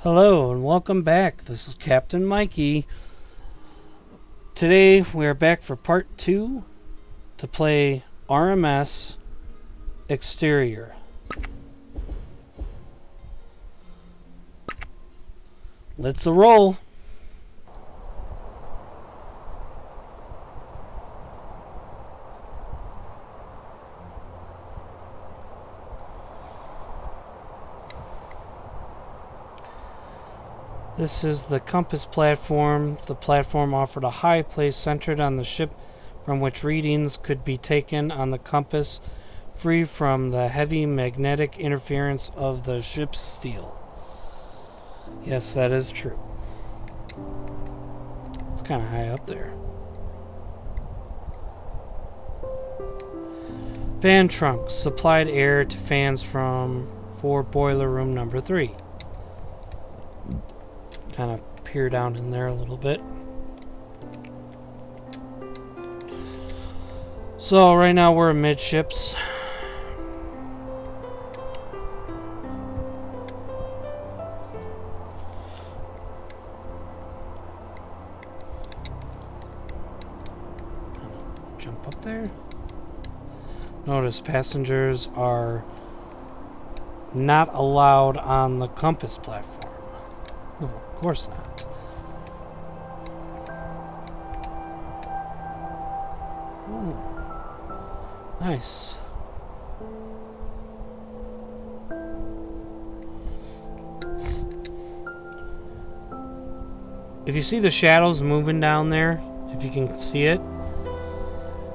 Hello and welcome back. This is Captain Mikey. Today we are back for part 2 to play RMS Exterior. Let's roll. This is the compass platform. The platform offered a high place centered on the ship from which readings could be taken on the compass, free from the heavy magnetic interference of the ship's steel. Yes, that is true. It's kind of high up there. Fan trunk supplied air to fans for boiler room number 3. Kind of peer down in there a little bit. So right now we're amidships. Jump up there. Notice passengers are not allowed on the compass platform. Oh, of course not. Ooh. Nice. If you see the shadows moving down there, if you can see it,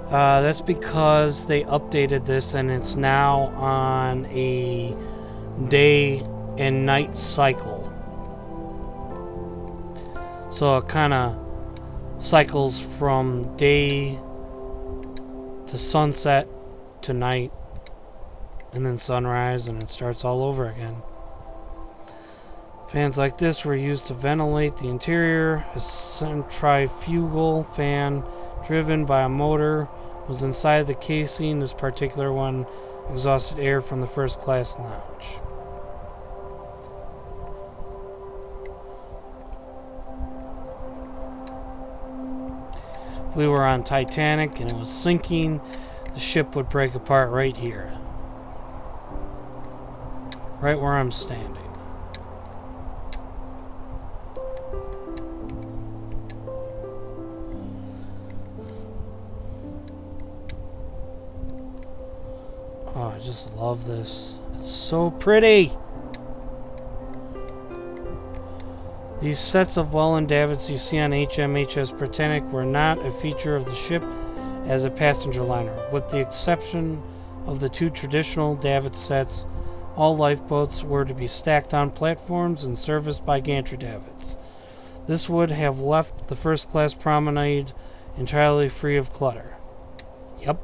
that's because they updated this and it's now on a day and night cycle. So it kind of cycles from day to sunset to night and then sunrise, and it starts all over again. Fans like this were used to ventilate the interior. A centrifugal fan driven by a motor was inside the casing. This particular one exhausted air from the first class lounge. If we were on Titanic and it was sinking, the ship would break apart right here. Right where I'm standing. Oh, I just love this. It's so pretty. These sets of Welland davits you see on HMHS Britannic were not a feature of the ship as a passenger liner. With the exception of the 2 traditional davit sets, all lifeboats were to be stacked on platforms and serviced by gantry davits. This would have left the first class promenade entirely free of clutter. Yep.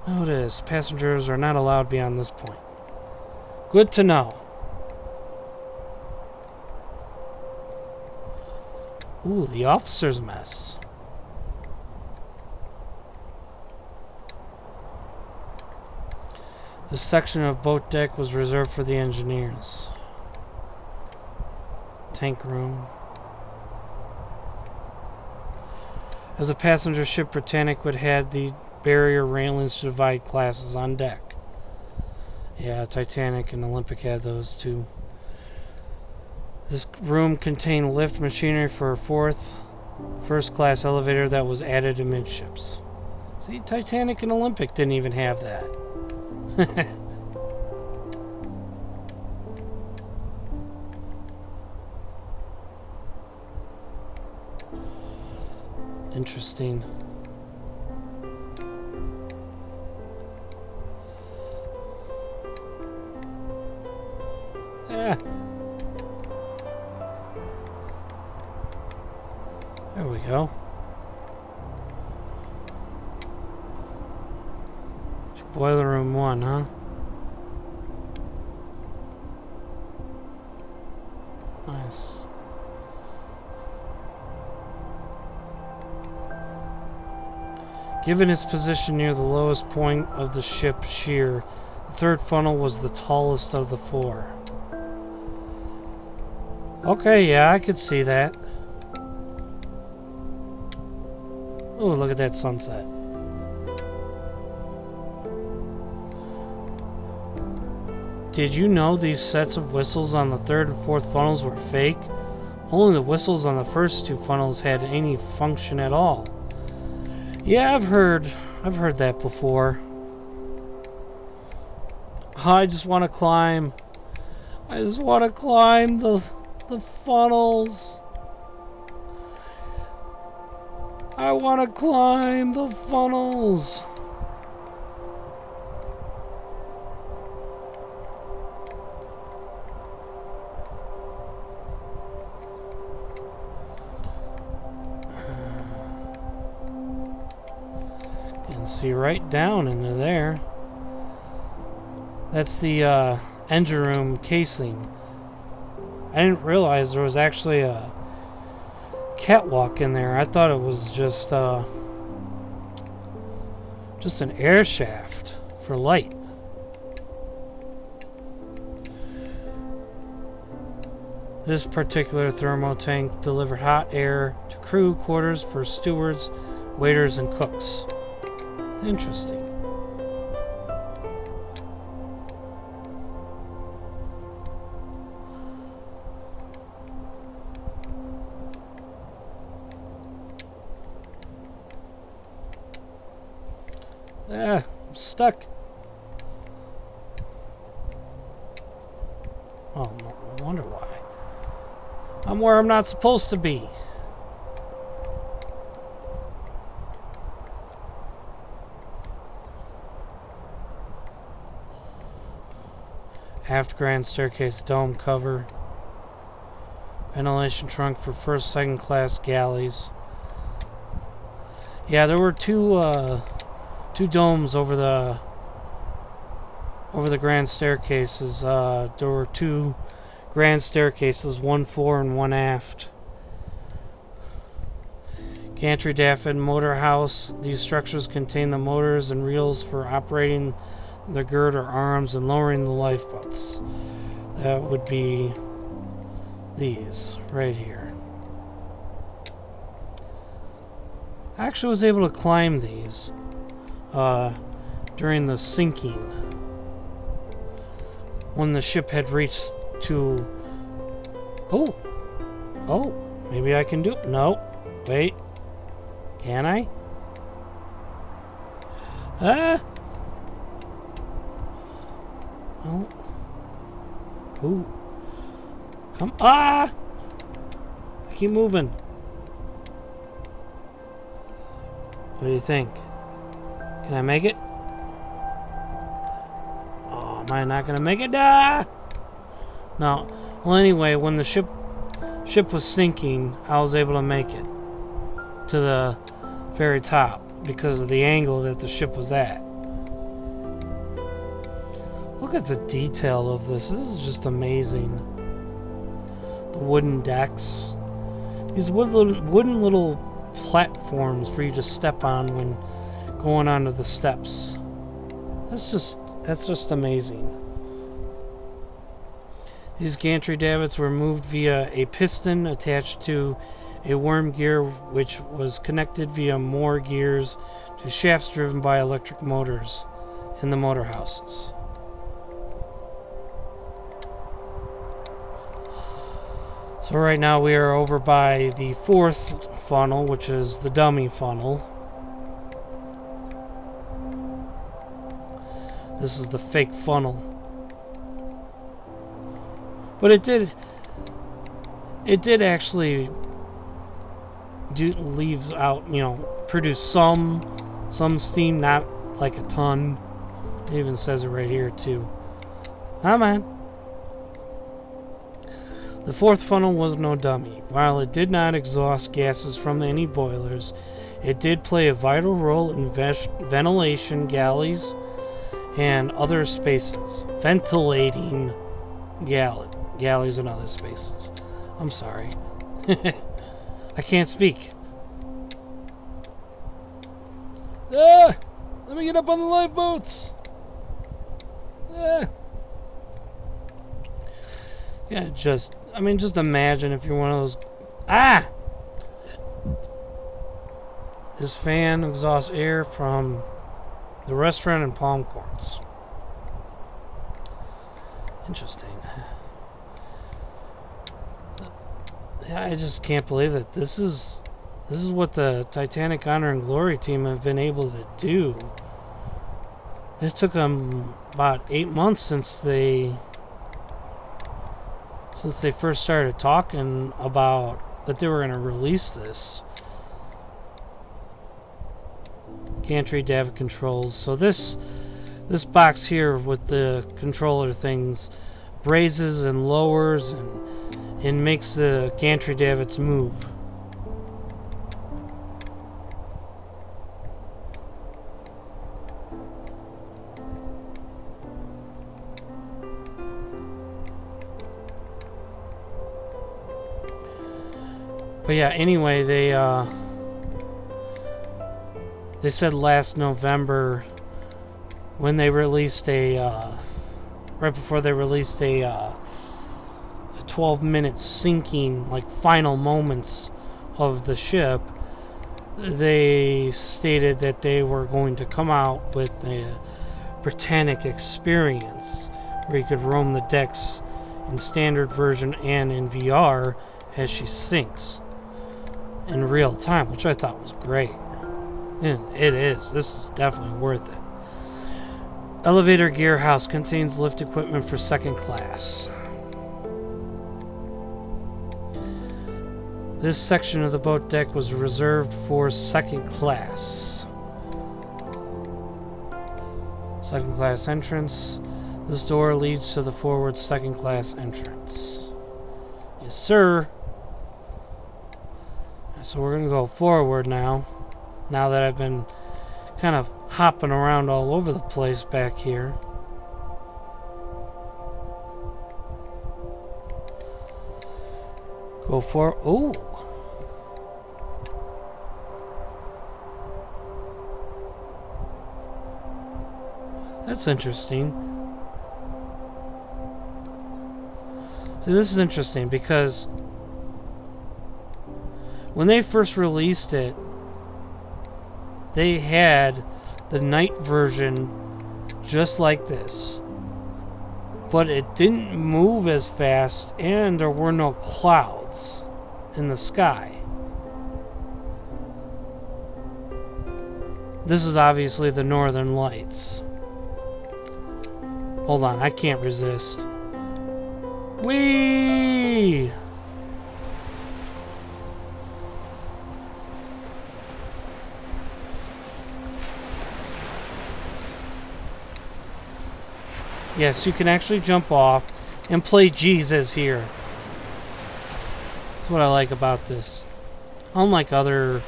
Notice, passengers are not allowed beyond this point. Good to know. Ooh, the officer's mess. This section of boat deck was reserved for the engineers. Tank room. As a passenger ship, Britannic would have the barrier railings to divide classes on deck. Yeah, Titanic and Olympic had those too. This room contained lift machinery for a first class elevator that was added amidships. See, Titanic and Olympic didn't even have that. Interesting. Ah. There we go. Boiler room 1, huh? Nice. Given its position near the lowest point of the ship's shear, the third funnel was the tallest of the 4. Okay, yeah, I could see that. Oh, look at that sunset. Did you know these sets of whistles on the third and fourth funnels were fake? Only the whistles on the first two funnels had any function at all. Yeah, I've heard that before. I just want to climb. I just want to climb the funnels. I want to climb the funnels. You can see right down into there. That's the engine room casing. I didn't realize there was actually a catwalk in there. I thought it was just an air shaft for light. This particular thermo tank delivered hot air to crew quarters for stewards, waiters, and cooks. Interesting. I'm stuck. Oh, no wonder why. I'm where I'm not supposed to be. Aft grand staircase dome cover. Ventilation trunk for first, second class galleys. Yeah, there were two domes over the grand staircases. There were two grand staircases, one fore and one aft. Gantry Daffin motor house. These structures contain the motors and reels for operating the girder arms and lowering the lifeboats. That would be these right here. I actually was able to climb these during the sinking when the ship had reached to... Oh, maybe I can do it. No, wait. Can I? Ah! Oh. Ooh. Come. Ah! I keep moving. What do you think? Can I make it? Oh, am I not gonna make it? Ah! No. Well, anyway, when the ship was sinking, I was able to make it to the very top because of the angle that the ship was at. Look at the detail of this. This is just amazing. The wooden decks. These wooden little platforms for you to step on when going onto the steps. That's just amazing. These gantry davits were moved via a piston attached to a worm gear, which was connected via more gears to shafts driven by electric motors in the motor houses. So right now we are over by the fourth funnel, which is the dummy funnel. This is the fake funnel. But it did actually leave out, produce some steam, not like a ton. It even says it right here too. Huh, man? The fourth funnel was no dummy. While it did not exhaust gases from any boilers, it did play a vital role in ventilation galleys and other spaces. Ventilating galleys and other spaces. I'm sorry. I can't speak. Ah! Let me get up on the lifeboats! Ah! Yeah, I mean, just imagine if you're one of those. Ah! This fan exhausts air from the restaurant in Palm Courts. Interesting. Yeah, I just can't believe that this is what the Titanic Honor and Glory team have been able to do. It took them about 8 months since they first started talking about that they were going to release this. Gantry davit controls. So this box here with the controller things raises and lowers and makes the gantry davits move. But yeah, anyway, they said last November when they released right before they released a 12-minute sinking, like final moments of the ship, they stated that they were going to come out with a Britannic experience where you could roam the decks in standard version and in VR as she sinks in real time, which I thought was great. And it is. This is definitely worth it. Elevator gear house contains lift equipment for second class. This section of the boat deck was reserved for second class. Second class entrance. This door leads to the forward second class entrance. Yes, sir. So we're going to go forward now. Now that I've been kind of hopping around all over the place back here. Go for... Ooh! That's interesting. See, this is interesting because when they first released it, they had the night version just like this, but it didn't move as fast and there were no clouds in the sky. This is obviously the Northern Lights. Hold on, I can't resist. Whee! Yes, you can actually jump off and play Jesus here. That's what I like about this. Unlike other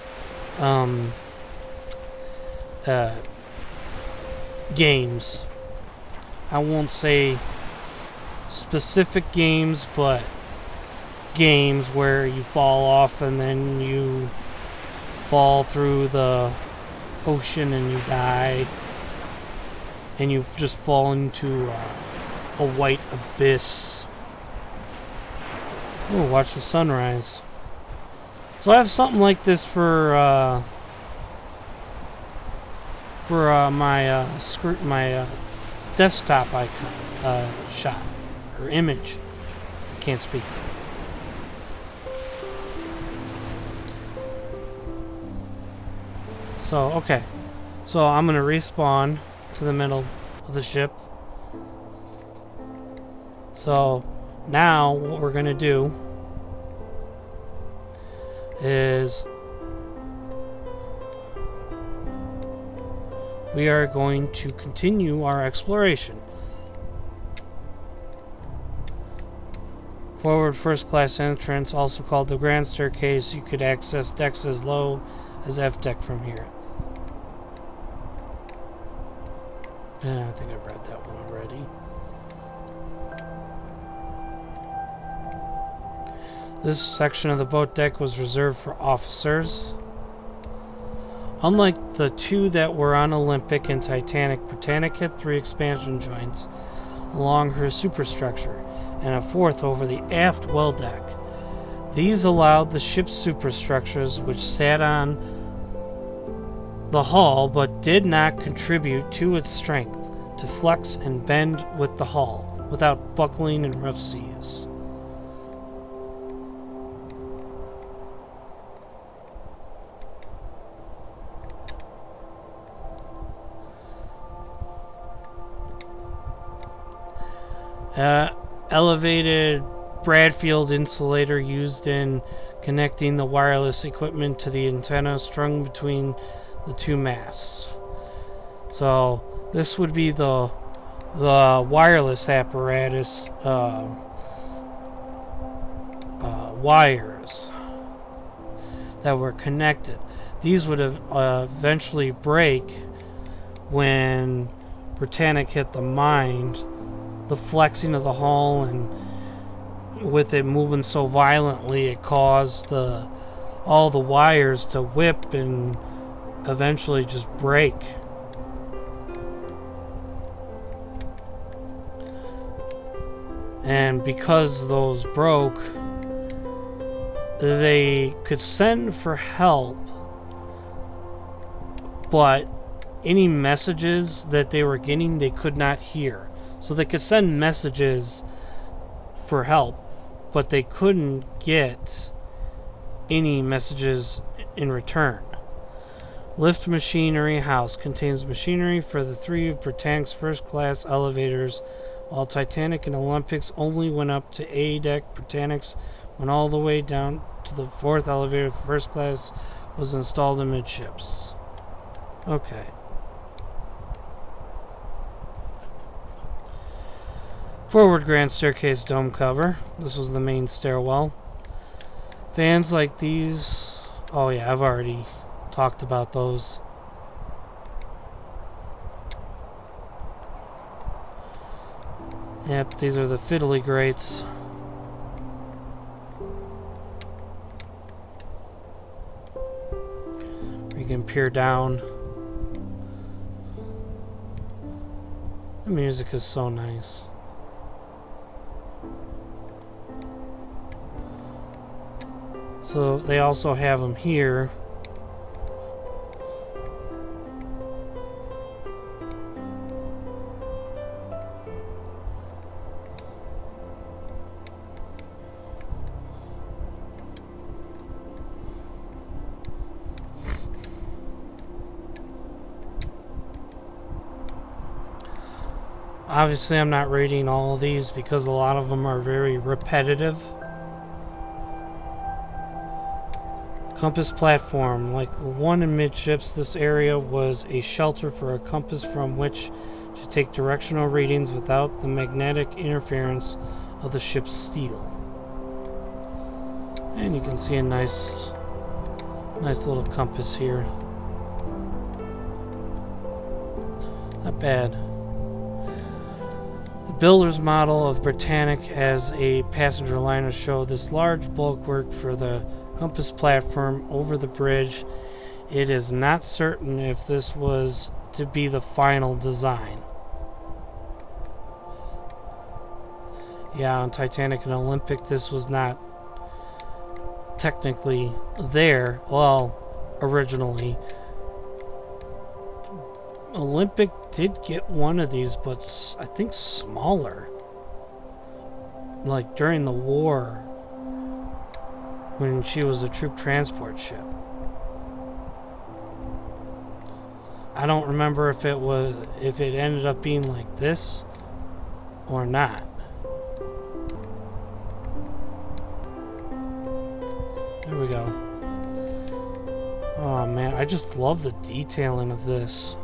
games. I won't say specific games, but games where you fall off and then you fall through the ocean and you die. And you just fall into a white abyss. Oh, watch the sunrise. So I have something like this for my desktop icon shot or image. I can't speak. So okay, so I'm gonna respawn to the middle of the ship. So now what we're gonna do is we are going to continue our exploration. Forward first class entrance, also called the Grand Staircase. You could access decks as low as F deck from here. I think I've read that one already. This section of the boat deck was reserved for officers. Unlike the two that were on Olympic and Titanic, Britannic had 3 expansion joints along her superstructure. and a fourth over the aft well deck. These allowed the ship's superstructures, which sat on the hull but did not contribute to its strength, to flex and bend with the hull without buckling in rough seas. Elevated Bradfield insulator used in connecting the wireless equipment to the antenna strung between the two masts. So this would be the wireless apparatus wires that were connected. These would eventually break when Britannic hit the mine. The flexing of the hull, and with it moving so violently, it caused all the wires to whip and eventually just break. And because those broke, they could send for help, but any messages that they were getting, they could not hear. So they could send messages for help, but they couldn't get any messages in return. Lift Machinery House contains machinery for the 3 of Britannic's first-class elevators, while Titanic and Olympics only went up to A deck. Britannic's went all the way down to the 4th elevator. First class was installed amidships. Okay. Forward grand staircase dome cover. This was the main stairwell. Fans like these. Oh yeah, I've already talked about those. Yep, these are the fiddly grates. You can peer down. The music is so nice. So they also have them here. Obviously, I'm not rating all of these because a lot of them are very repetitive. Compass platform. Like the one in midships, this area was a shelter for a compass from which to take directional readings without the magnetic interference of the ship's steel. And you can see a nice little compass here. Not bad. The builder's model of Britannic as a passenger liner showed this large bulwark for the compass platform over the bridge. It is not certain if this was to be the final design. Yeah, on Titanic and Olympic, this was not technically there. Well, originally. Olympic did get one of these, but I think smaller. Like during the war, when she was a troop transport ship. I don't remember if it ended up being like this or not. There we go. Oh man, I just love the detailing of this.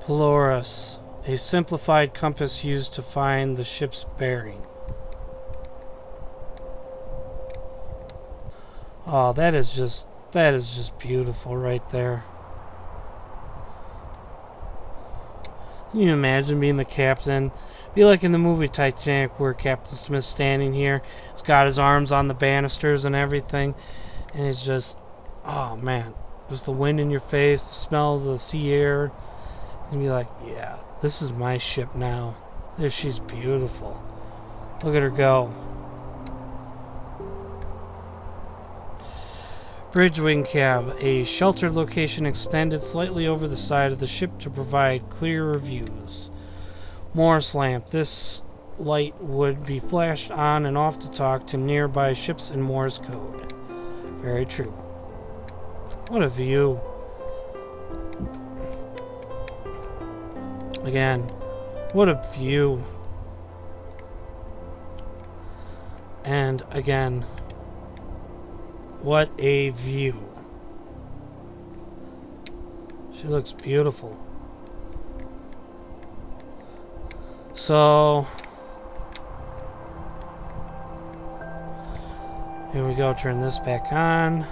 Polaris, a simplified compass used to find the ship's bearing. Oh, that is just beautiful right there. Can you imagine being the captain? Be like in the movie Titanic where Captain Smith's standing here. He's got his arms on the banisters and everything. And he's just, oh man, just the wind in your face, the smell of the sea air. And be like, yeah, this is my ship now. There, she's beautiful. Look at her go. Bridge wing cab. A sheltered location extended slightly over the side of the ship to provide clearer views. Morse lamp. This light would be flashed on and off to talk to nearby ships in Morse code. Very true. What a view. Again, what a view. And again, what a view. She looks beautiful. So, here we go, turn this back on.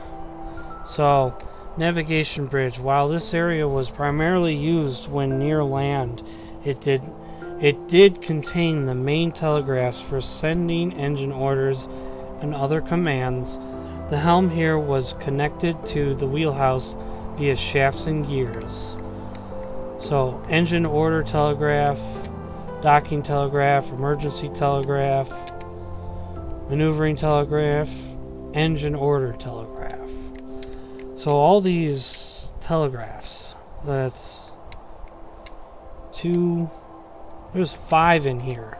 So, navigation bridge. While this area was primarily used when near land, it did contain the main telegraphs for sending engine orders and other commands. The helm here was connected to the wheelhouse via shafts and gears. So, engine order telegraph, docking telegraph, emergency telegraph, maneuvering telegraph, engine order telegraph. So all these telegraphs, that's 2, there's 5 in here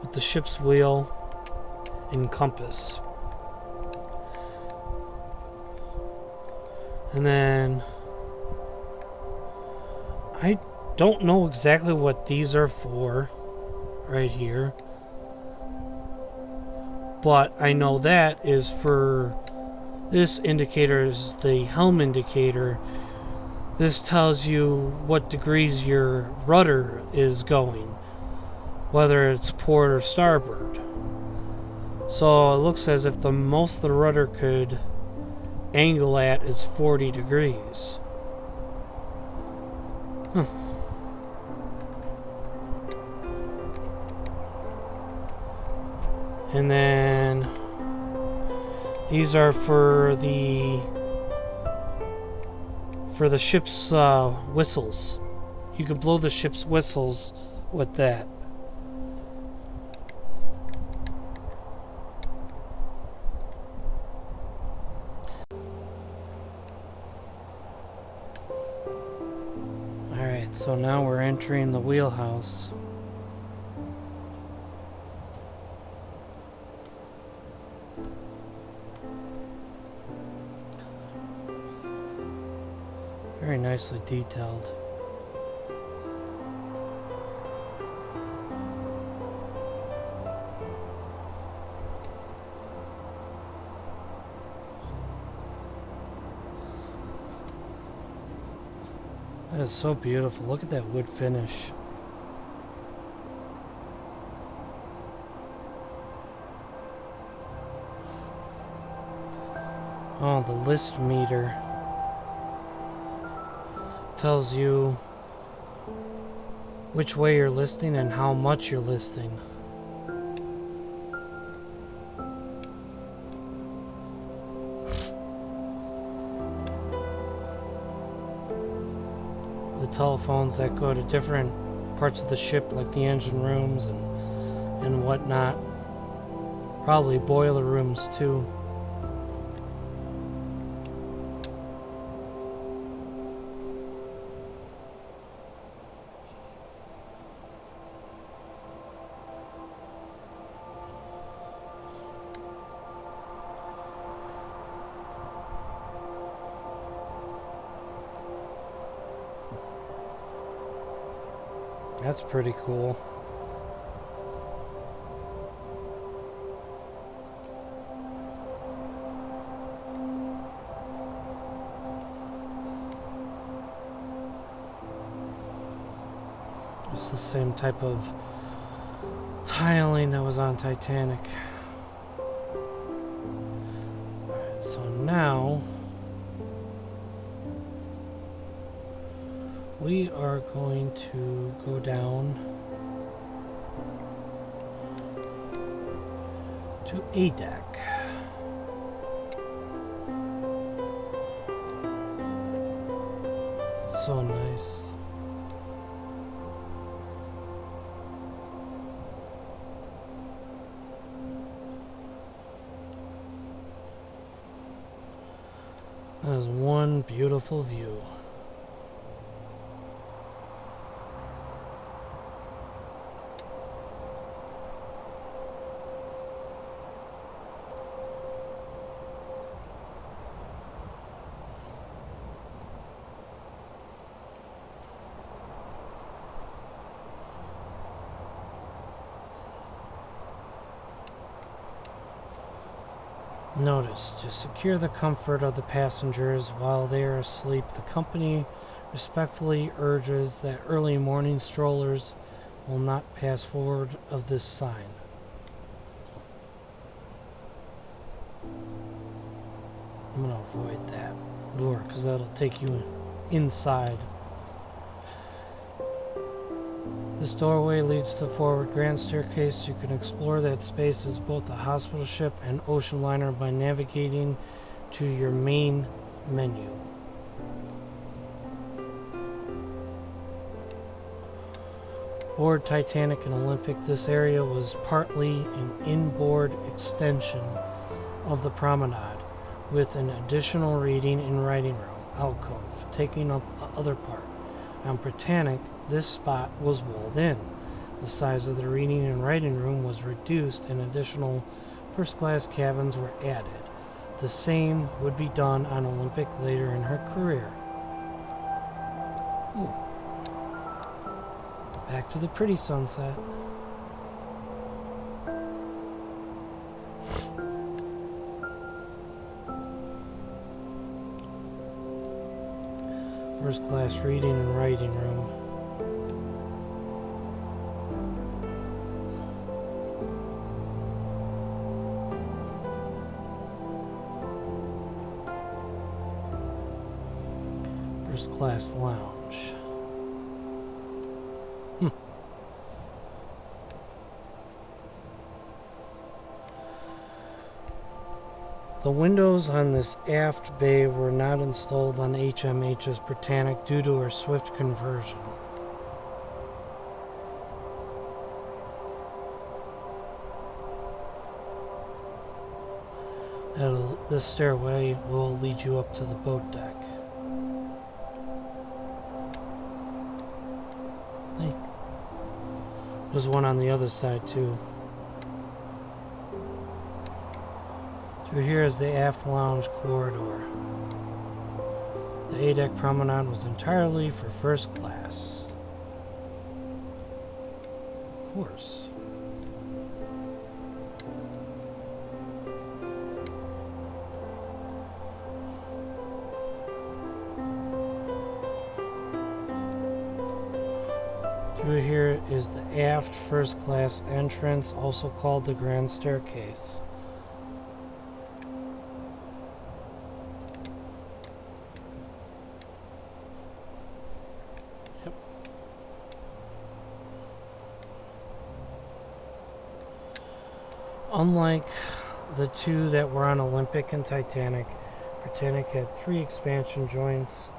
with the ship's wheel and compass. And then I don't know exactly what these are for right here, but I know that is for, this indicator is the helm indicator. This tells you what degrees your rudder is going, whether it's port or starboard. So it looks as if the most the rudder could angle at is 40 degrees. Huh. And then these are for the ship's whistles. You can blow the ship's whistles with that. Alright, so now we're entering the wheelhouse. Very nicely detailed. That is so beautiful. Look at that wood finish. Oh, the list meter tells you which way you're listing and how much you're listing. The telephones that go to different parts of the ship, like the engine rooms and whatnot. Probably boiler rooms too. That's pretty cool. It's the same type of tiling that was on Titanic. So now We are going to go down to A deck. It's so nice. That is one beautiful view. Notice, to secure the comfort of the passengers while they are asleep, the company respectfully urges that early morning strollers will not pass forward of this sign. I'm going to avoid that door because that'll take you inside. This doorway leads to the forward grand staircase. You can explore that space as both a hospital ship and ocean liner by navigating to your main menu. Aboard Titanic and Olympic, this area was partly an inboard extension of the promenade, with an additional reading and writing room, alcove, taking up the other part. On Britannic, this spot was walled in. The size of the reading and writing room was reduced and additional first-class cabins were added. The same would be done on Olympic later in her career. Back to the pretty sunset. First-class reading and writing room. First-class lounge. The windows on this aft bay were not installed on HMHS Britannic due to her swift conversion. This stairway will lead you up to the boat deck. Hey. There's one on the other side too. Through here is the aft lounge corridor. The A-deck promenade was entirely for first class. Of course. Through here is the aft first class entrance, also called the grand staircase. Unlike the two that were on Olympic and Titanic, Britannic had 3 expansion joints.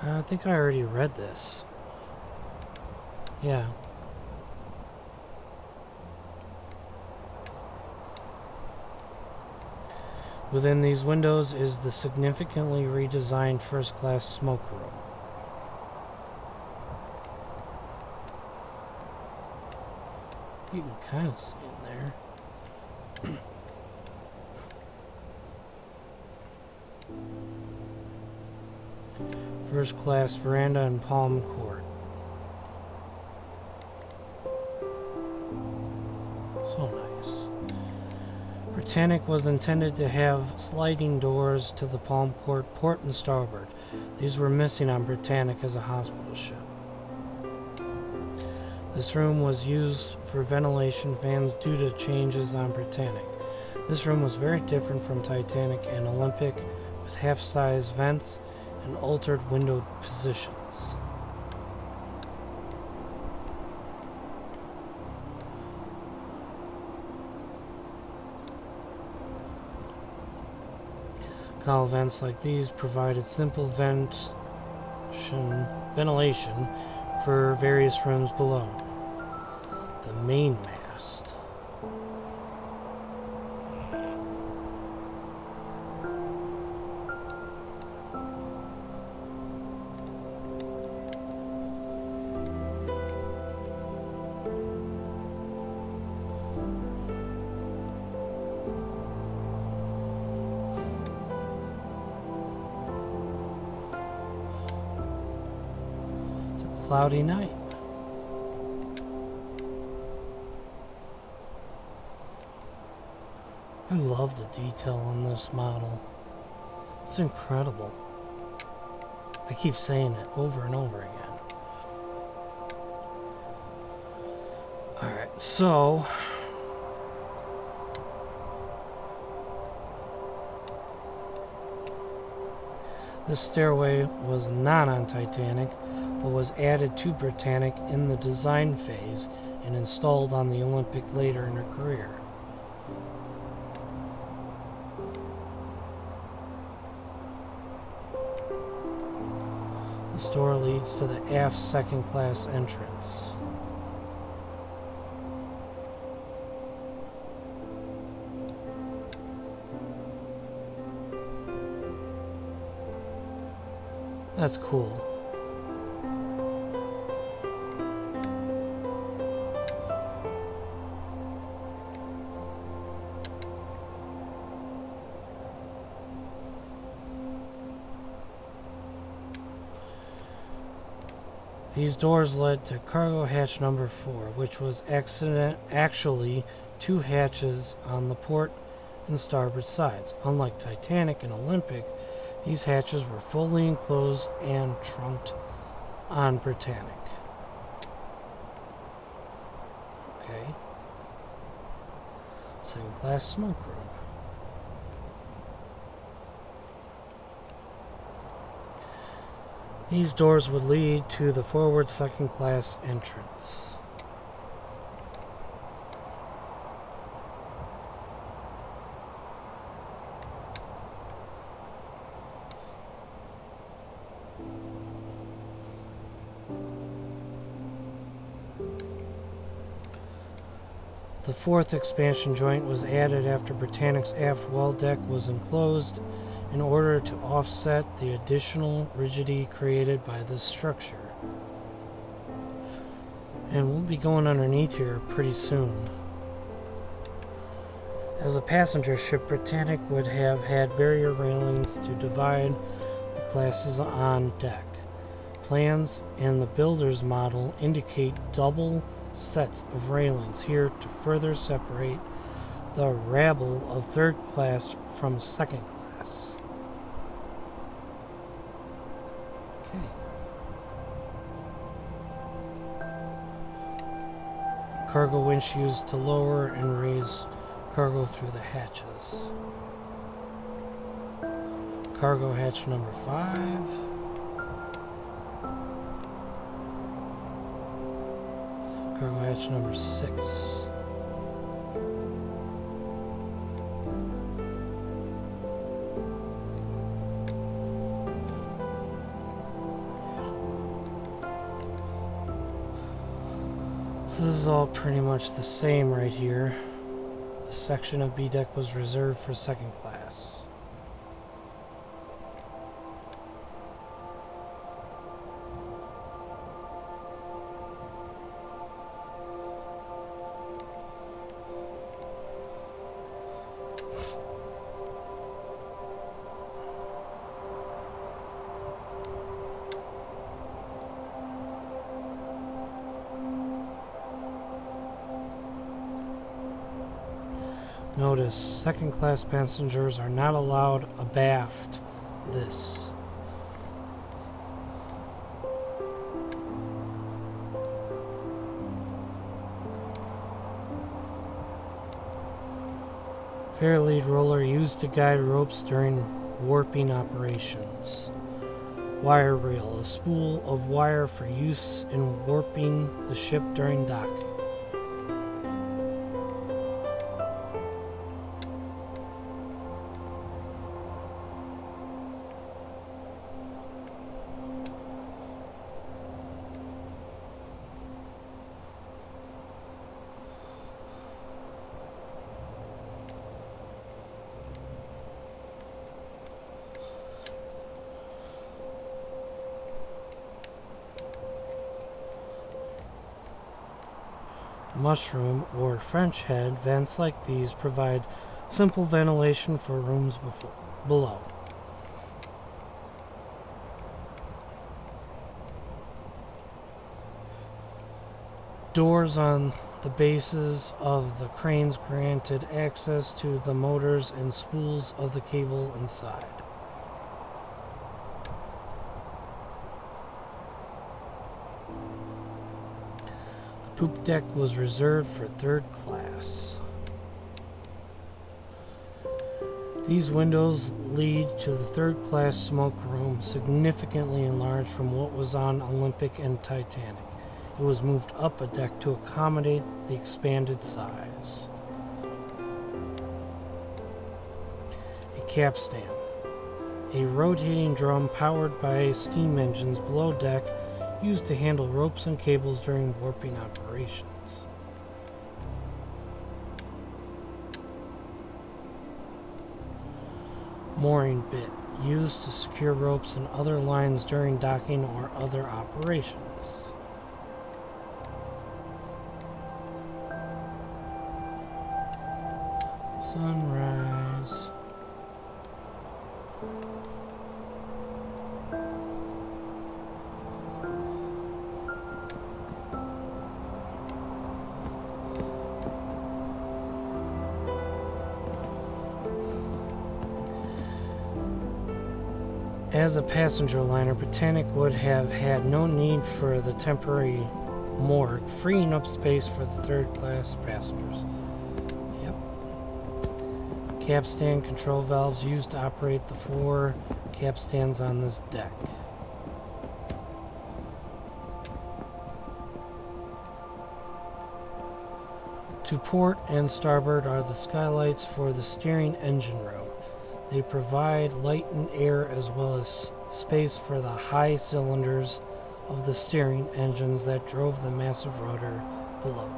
I think I already read this. Yeah. Within these windows is the significantly redesigned first-class smoke room. You can kind of see in there. First class veranda and palm court. So nice. Britannic was intended to have sliding doors to the palm court, port and starboard. These were missing on Britannic as a hospital ship. This room was used for ventilation fans due to changes on Britannic. This room was very different from Titanic and Olympic, with half-size vents and altered window positions. Call vents like these provided simple ventilation for various rooms below. The main mast. Cloudy night. I love the detail on this model. It's incredible. I keep saying it over and over again. Alright, so this stairway was not on Titanic, but was added to Britannic in the design phase and installed on the Olympic later in her career. This door leads to the aft second class entrance. That's cool. These doors led to cargo hatch number 4, which was actually 2 hatches on the port and starboard sides. Unlike Titanic and Olympic, these hatches were fully enclosed and trunked on Britannic. Okay. Second class smoke room. These doors would lead to the forward second class entrance. The fourth expansion joint was added after Britannic's aft well deck was enclosed in order to offset the additional rigidity created by this structure. And we'll be going underneath here pretty soon. As a passenger ship, Britannic would have had barrier railings to divide the classes on deck. Plans and the builder's model indicate double sets of railings here to further separate the rabble of third class from second class. Okay. Cargo winch used to lower and raise cargo through the hatches. Cargo hatch number 5. Cargo hatch number 6. So this is all pretty much the same right here. The section of B deck was reserved for second class. Notice, second class passengers are not allowed abaft this. Fair lead roller used to guide ropes during warping operations. Wire reel, a spool of wire for use in warping the ship during docking. mushroom, or French head, vents like these provide simple ventilation for rooms below. Doors on the bases of the cranes granted access to the motors and spools of the cable inside. The poop deck was reserved for third class. These windows lead to the third class smoke room, significantly enlarged from what was on Olympic and Titanic. It was moved up a deck to accommodate the expanded size. A capstan. A rotating drum powered by steam engines below deck used to handle ropes and cables during warping operations. Mooring bit. Used to secure ropes and other lines during docking or other operations. Sunrise. As a passenger liner, Britannic would have had no need for the temporary morgue, freeing up space for the third-class passengers. Yep. Capstan control valves used to operate the 4 capstans on this deck. To port and starboard are the skylights for the steering engine room. They provide light and air as well as space for the high cylinders of the steering engines that drove the massive rudder below.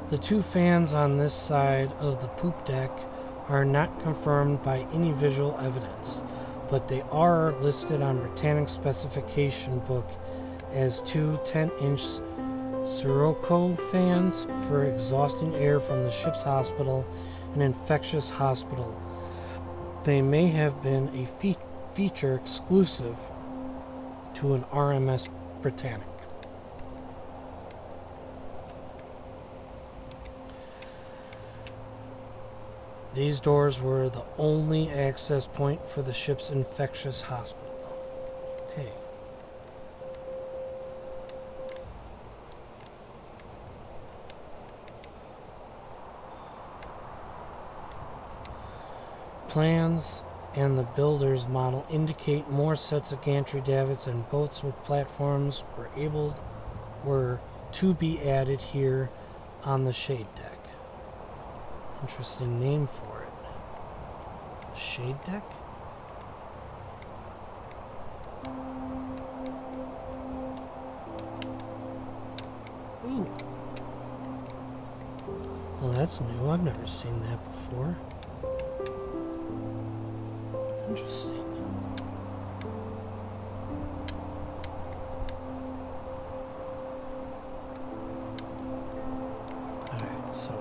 The 2 fans on this side of the poop deck are not confirmed by any visual evidence, but they are listed on Britannic's specification book as 2 10-inch Sirocco fans for exhausting air from the ship's hospital and infectious hospital. They may have been a feature exclusive to an RMS Britannic. These doors were the only access point for the ship's infectious hospital. Okay. Plans and the builder's model indicate more sets of gantry davits and boats with platforms were to be added here on the shade deck. Interesting name for it. Shade deck? Ooh. Well, that's new. I've never seen that before. Interesting. Alright, so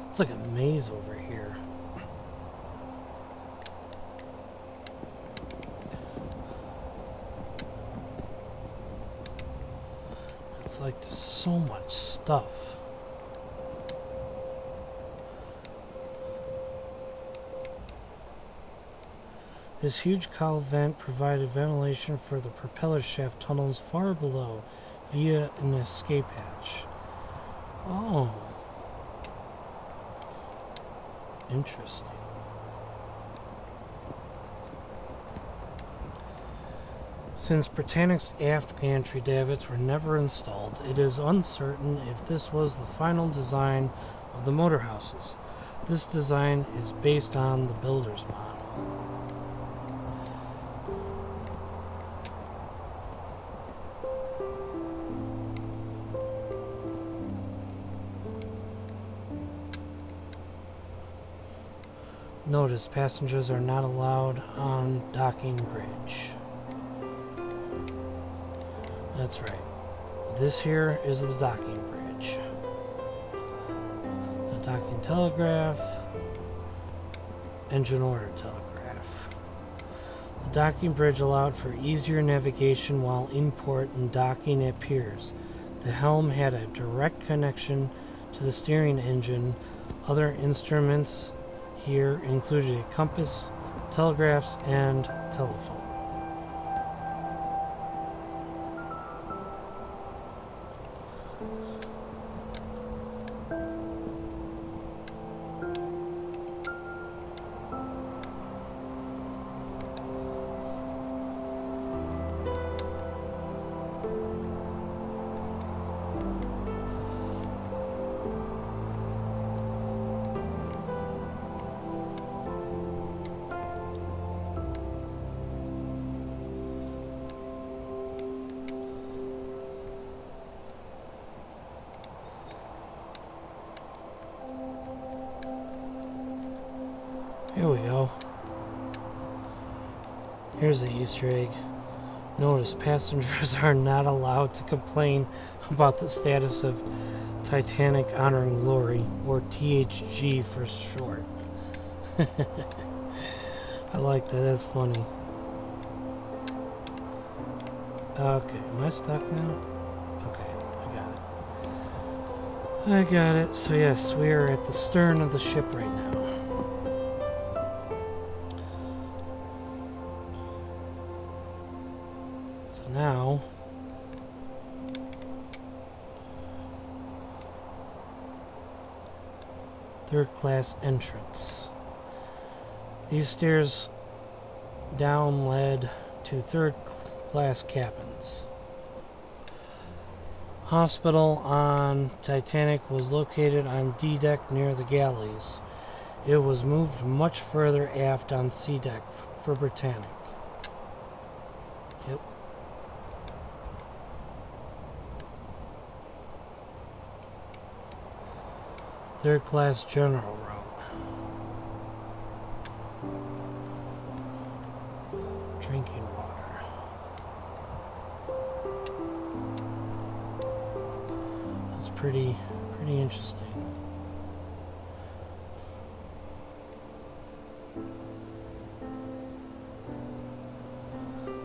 it's like a maze over here. It's like there's so much stuff. This huge cowl vent provided ventilation for the propeller shaft tunnels far below via an escape hatch. Oh. Interesting. Since Britannic's aft gantry davits were never installed, it is uncertain if this was the final design of the motor houses. This design is based on the builder's model. Notice passengers are not allowed on docking bridge. That's right. This here is the docking bridge. The docking telegraph, engine order telegraph. The docking bridge allowed for easier navigation while in port and docking at piers. The helm had a direct connection to the steering engine. Other instruments here included a compass, telegraphs, and telephone. Here we go. Here's the Easter egg. Notice passengers are not allowed to complain about the status of Titanic Honoring Glory, or THG for short. I like that, that's funny. Okay, am I stuck now? Okay, I got it. So yes, we are at the stern of the ship right now. Now, third class entrance. These stairs down led to third class cabins. Hospital on Titanic was located on D deck near the galleys. It was moved much further aft on C deck for Britannic. Yep. Third class general room. Drinking water. That's pretty interesting.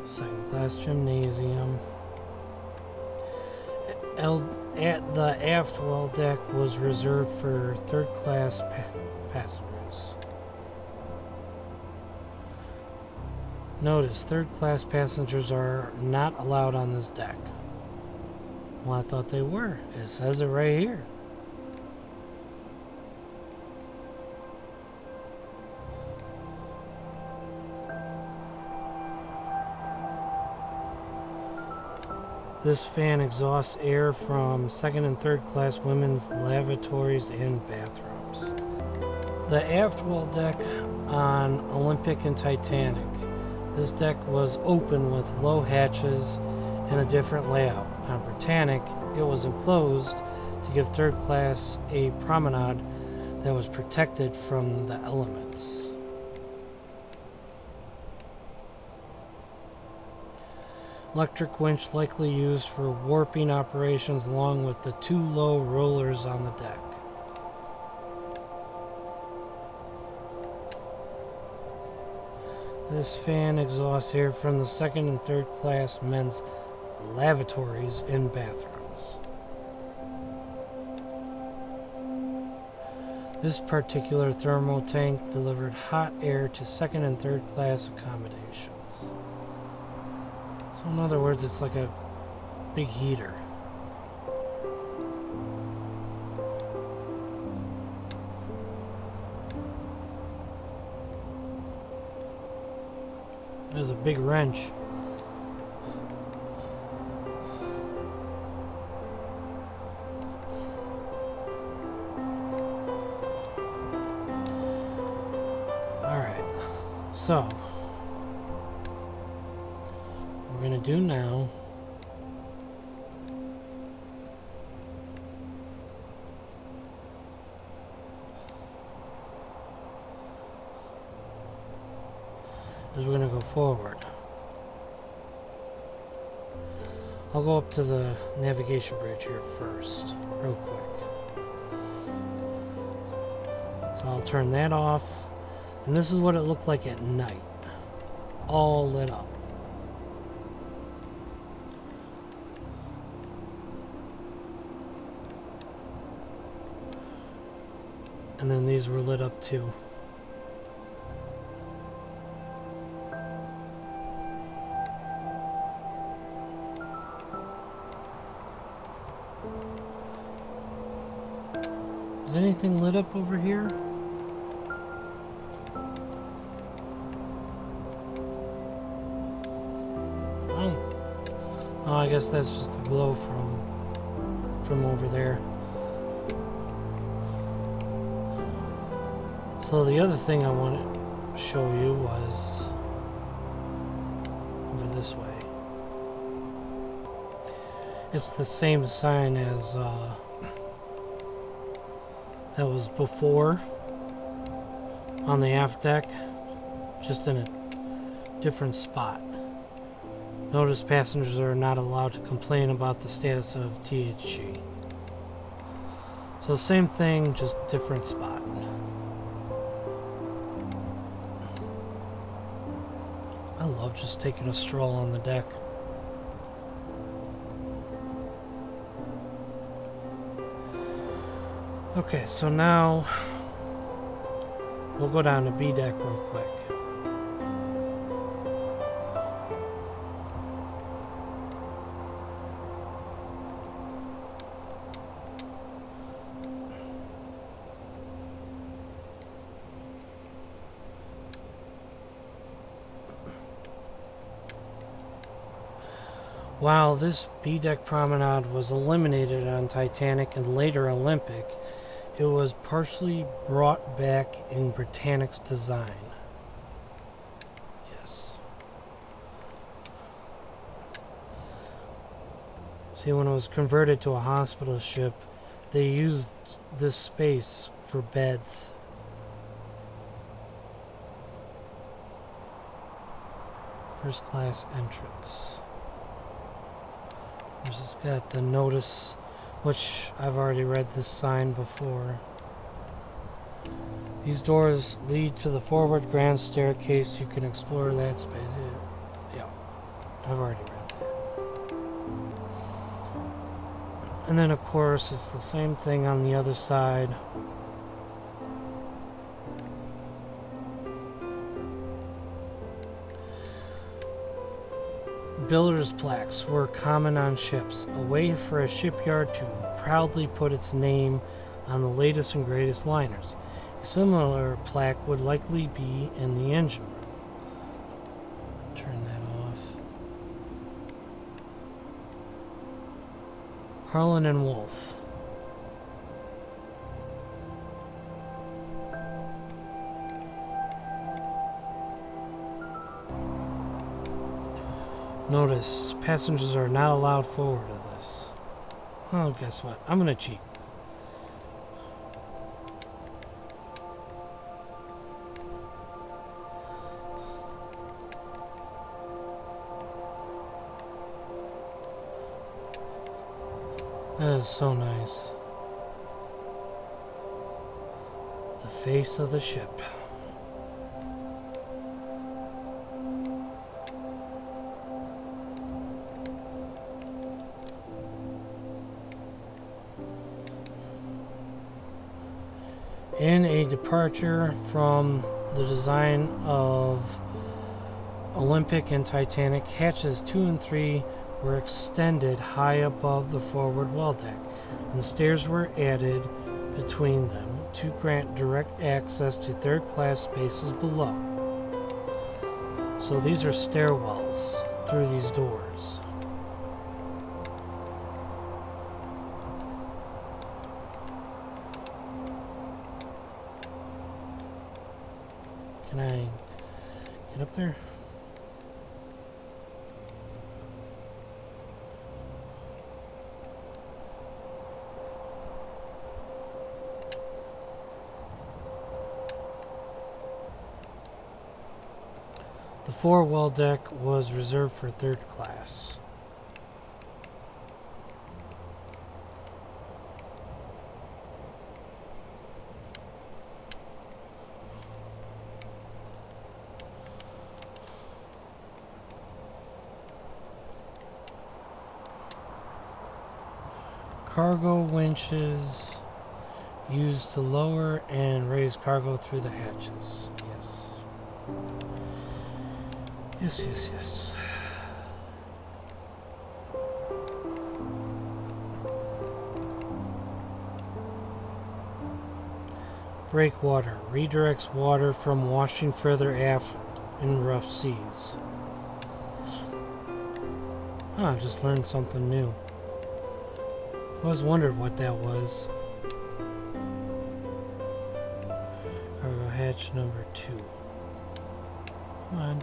Second class gymnasium. The aft well deck was reserved for third class passengers. Notice, third class passengers are not allowed on this deck. Well, I thought they were. It says it right here. This fan exhausts air from second and third class women's lavatories and bathrooms. The aft well deck on Olympic and Titanic. This deck was open with low hatches and a different layout. On Britannic, it was enclosed to give third class a promenade that was protected from the elements. Electric winch likely used for warping operations along with the two low rollers on the deck. This fan exhausts air from the second and third class men's lavatories and bathrooms. This particular thermal tank delivered hot air to second and third class accommodations. So in other words, it's like a big heater. There's a big wrench. So, what we're going to do now is we're going to go forward. I'll go up to the navigation bridge here first, real quick. So I'll turn that off. And this is what it looked like at night. All lit up. And then these were lit up too. Is anything lit up over here? Oh, I guess that's just the glow from over there. So the other thing I wanted to show you was over this way. It's the same sign as that was before on the aft deck, just in a different spot. Notice passengers are not allowed to complain about the status of THG. So same thing, just different spot. I love just taking a stroll on the deck. Okay, so now we'll go down to B deck real quick. While this B-deck promenade was eliminated on Titanic and later Olympic, it was partially brought back in Britannic's design. Yes. See, when it was converted to a hospital ship, they used this space for beds. First class entrance. There's just got the notice, which I've already read this sign before. These doors lead to the forward grand staircase. You can explore that space. Yeah, I've already read that. And then, of course, it's the same thing on the other side. Builders' plaques were common on ships, a way for a shipyard to proudly put its name on the latest and greatest liners. A similar plaque would likely be in the engine room. Turn that off. Harlan and Wolff. Notice, passengers are not allowed forward of this. Oh, guess what? I'm gonna cheat. That is so nice. The face of the ship. In a departure from the design of Olympic and Titanic, hatches 2 and 3 were extended high above the forward well deck, and stairs were added between them to grant direct access to third-class spaces below. So these are stairwells through these doors. Get up there. The fore-well deck was reserved for third class. Cargo winches used to lower and raise cargo through the hatches. Yes. Yes, yes, yes. Breakwater redirects water from washing further aft in rough seas. I just learned something new. I always wondered what that was. Cargo hatch number 2. Come on.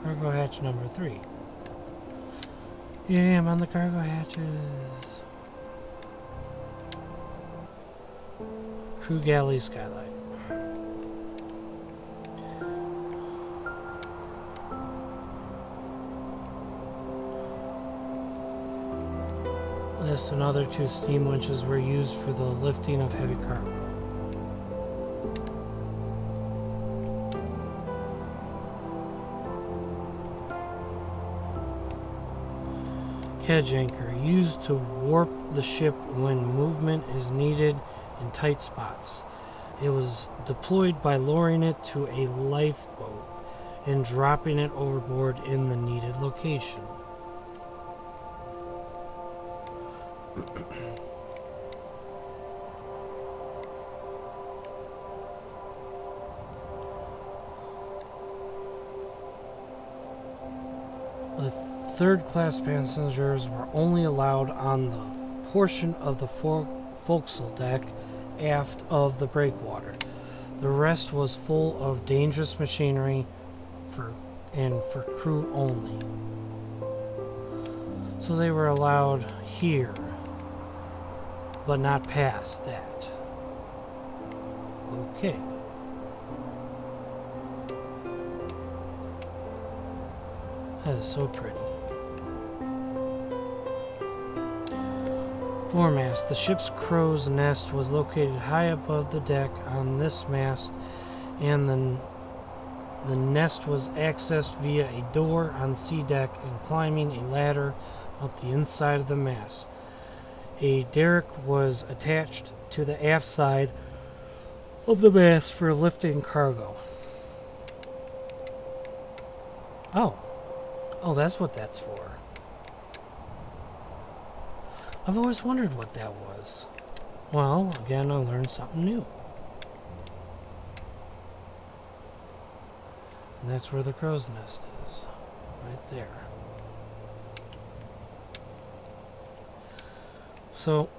Cargo hatch number 3. Yeah, I'm on the cargo hatches. Crew galley skylight. This and other 2 steam winches were used for the lifting of heavy cargo. Kedge anchor, used to warp the ship when movement is needed in tight spots. It was deployed by lowering it to a lifeboat and dropping it overboard in the needed location. The third-class passengers were only allowed on the portion of the forecastle deck aft of the breakwater. The rest was full of dangerous machinery for crew only. So they were allowed here, but not past that. Okay. That is so pretty. Foremast. The ship's crow's nest was located high above the deck on this mast, and the nest was accessed via a door on sea deck and climbing a ladder up the inside of the mast. A derrick was attached to the aft side of the mast for lifting cargo. Oh, that's what that's for. I've always wondered what that was. Well, again, I learned something new. And that's where the crow's nest is. Right there. So,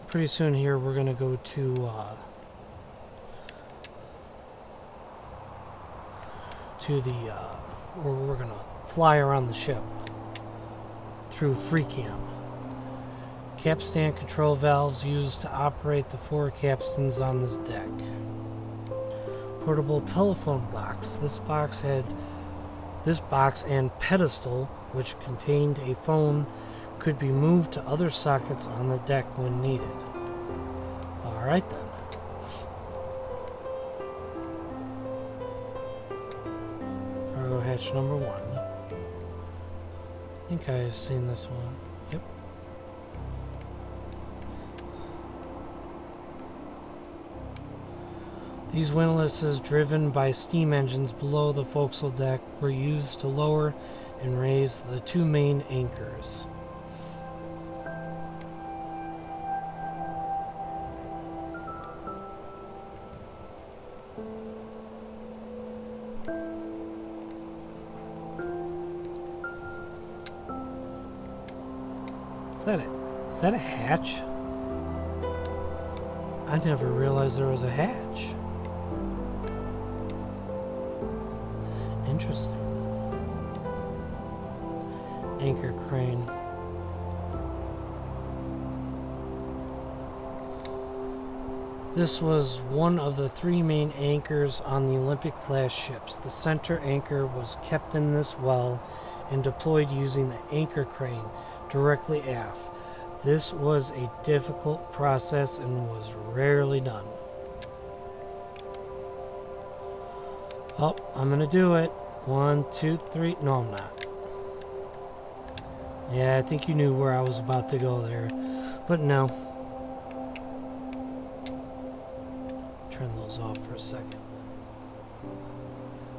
pretty soon here we're going to go to where we're going to fly around the ship through free cam. Capstan control valves used to operate the 4 capstans on this deck. Portable telephone box. This box and pedestal, which contained a phone, could be moved to other sockets on the deck when needed. Alright then. Cargo hatch number 1. I think I've seen this one. Yep. These windlasses, driven by steam engines below the forecastle deck, were used to lower and raise the 2 main anchors. Is that a hatch? I never realized there was a hatch. Interesting. Anchor crane. This was one of the 3 main anchors on the Olympic-class ships. The center anchor was kept in this well and deployed using the anchor crane directly aft. This was a difficult process and was rarely done. Oh, I'm gonna do it. 1, 2, 3. No, I'm not. Yeah, I think you knew where I was about to go there, but no. Turn those off for a second.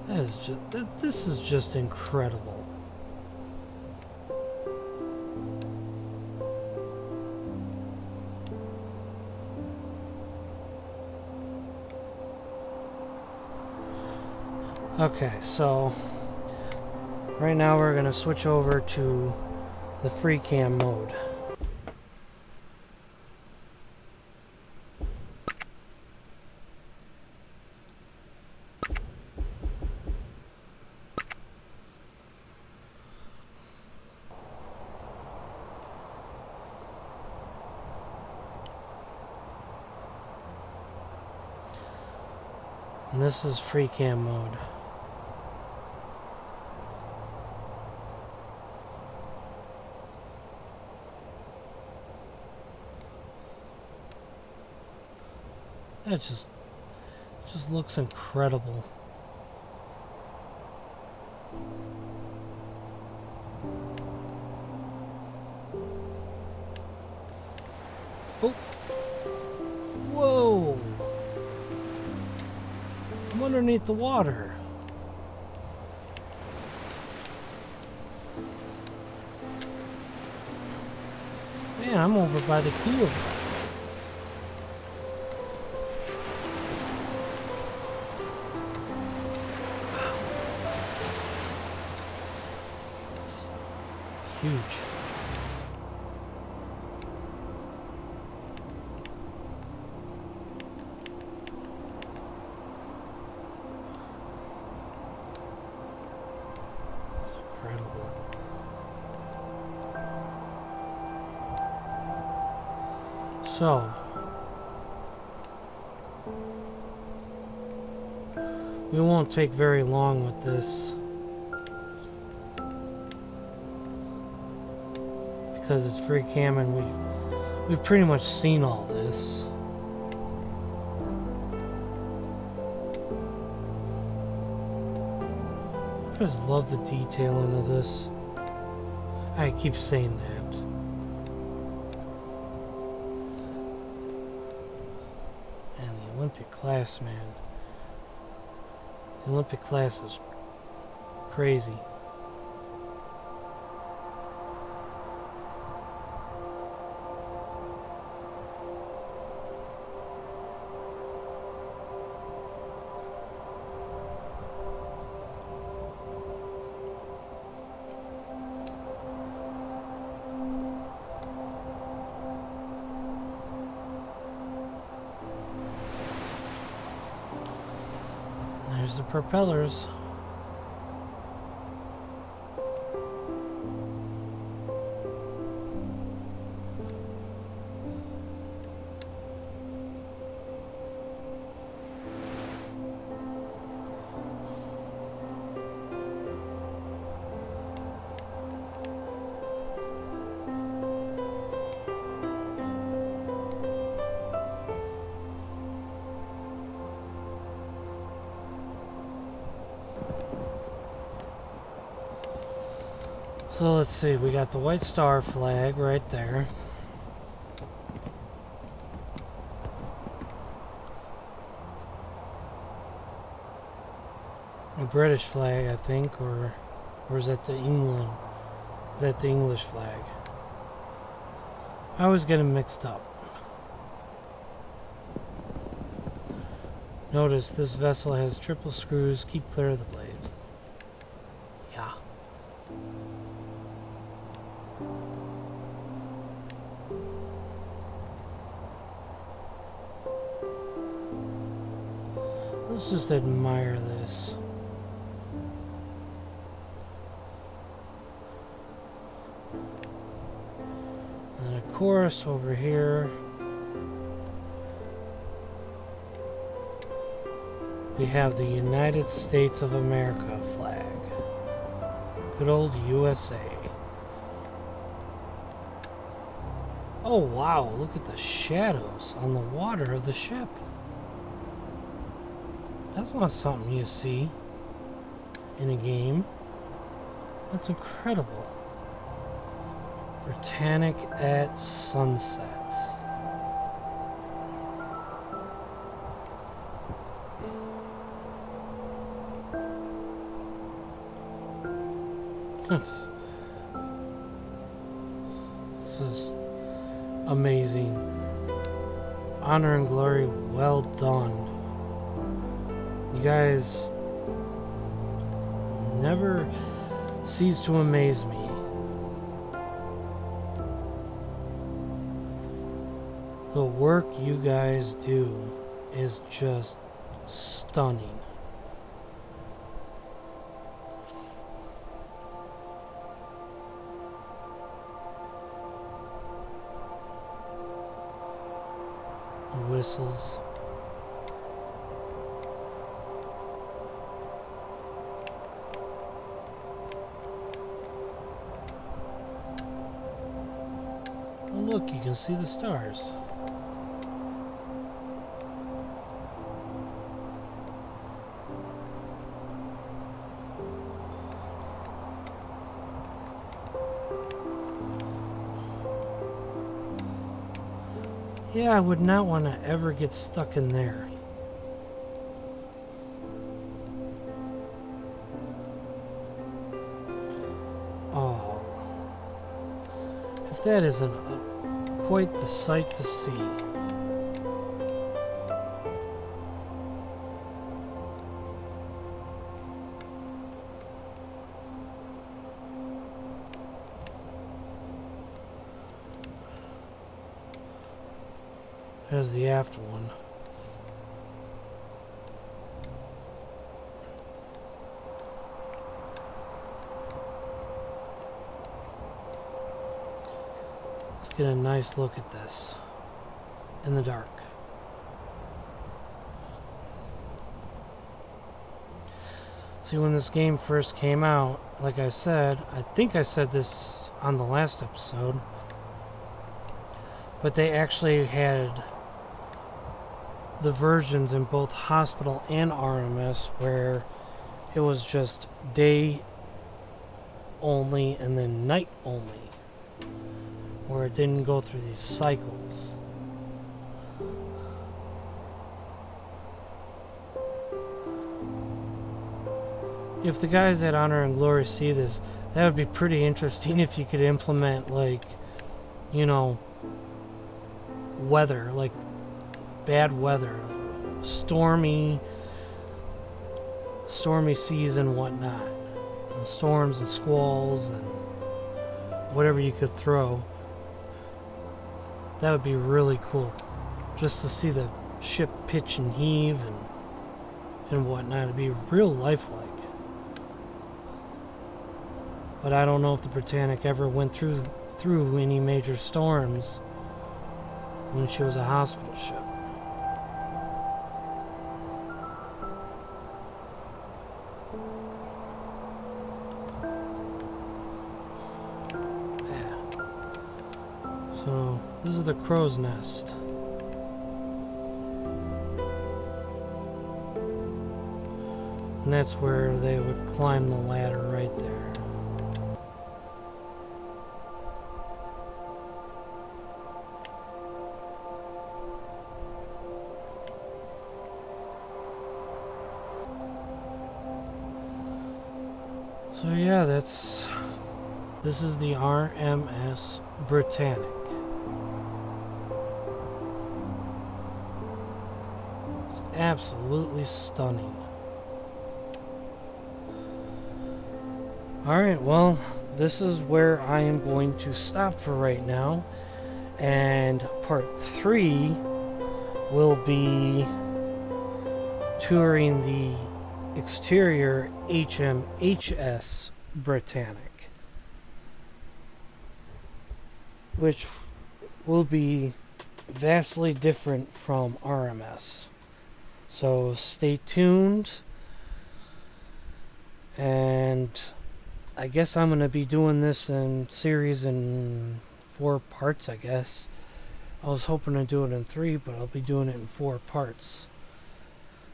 That is just, this is just incredible. Okay, so right now we're going to switch over to the free cam mode. And this is free cam mode. That just looks incredible. Oh! Whoa! I'm underneath the water. Man, I'm over by the keel. Huge. That's incredible. So, we won't take very long with this. Because it's free cam and we've pretty much seen all this. I just love the detailing of this. I keep saying that. And the Olympic class, man. The Olympic class is crazy. There's the propellers. So let's see, we got the White Star flag right there. A British flag, I think, or is that the England? Is that the English flag? I always get them mixed up. Notice this vessel has triple screws, keep clear of the blades. Yeah. Let's just admire this. And of course, over here, we have the United States of America flag. Good old USA. Oh wow, look at the shadows on the water of the ship. That's not something you see in a game. That's incredible. Britannic at sunset. This is amazing. Honor and glory, well done. You guys never cease to amaze me. The work you guys do is just stunning. Whistles. Oh, look, you can see the stars. Yeah, I would not want to ever get stuck in there. Oh. If that isn't quite the sight to see. There's the aft one. Let's get a nice look at this in the dark. See, when this game first came out, like I said, I think I said this on the last episode, but they actually had the versions in both Hospital and RMS where it was just day only and then night only, where it didn't go through these cycles. If the guys at Honor and Glory see this, that would be pretty interesting if you could implement, like, you know, weather, like bad weather, stormy seas and whatnot, and storms and squalls and whatever you could throw. That would be really cool, just to see the ship pitch and heave and whatnot. It'd be real lifelike. But I don't know if the Britannic ever went through any major storms when she was a hospital ship. So, this is the crow's nest. And that's where they would climb the ladder right there. So yeah, this is the RMS Britannic. It's absolutely stunning. Alright, well, this is where I am going to stop for right now. And part 3 will be touring the exterior HMHS Britannic, which will be vastly different from RMS. So stay tuned, and I guess I'm going to be doing this in series in 4 parts, I guess. I was hoping to do it in 3, but I'll be doing it in 4 parts.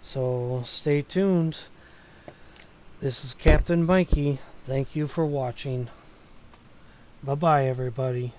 So stay tuned. This is Captain Mikey. Thank you for watching. Bye-bye, everybody.